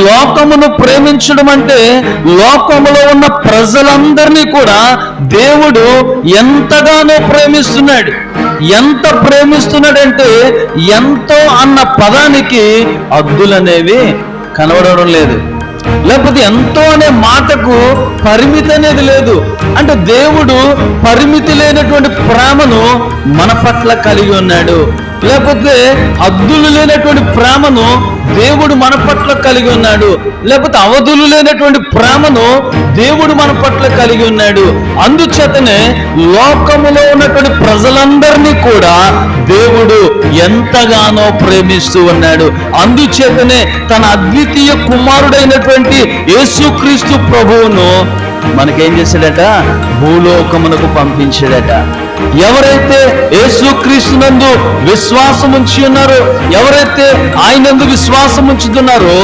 లోకమును ప్రేమించడం అంటే లోకములో ఉన్న ప్రజలందరినీ కూడా దేవుడు ఎంతగానో ప్రేమిస్తున్నాడు. ఎంత ప్రేమిస్తున్నాడంటే ఎంతో అన్న పదానికి హద్దులనేవి కనబడడం లేదు. లేకపోతే ఎంతో అనే మాటకు పరిమితి అనేది లేదు. అంటే దేవుడు పరిమితి లేనటువంటి ప్రేమను మన పట్ల కలిగి ఉన్నాడు. లేకపోతే హద్దులు లేనటువంటి ప్రేమను దేవుడు మన పట్ల కలిగి ఉన్నాడు. లేకపోతే అవధులు లేనటువంటి ప్రేమను దేవుడు మన పట్ల కలిగి ఉన్నాడు. అందుచేతనే లోకములో ఉన్నటువంటి ప్రజలందరినీ కూడా దేవుడు ఎంతగానో ప్రేమిస్తూ ఉన్నాడు. అందుచేతనే తన అద్వితీయ కుమారుడైనటువంటి యేసుక్రీస్తు ప్రభువును మనకేం చేశాడట? భూలోకమునకు పంపించాడట. ఎవరైతే యేసుక్రీస్తునందు విశ్వాసం ఉంచి ఉన్నారో, ఎవరైతే ఆయనందు విశ్వాసం ఉంచుతున్నారో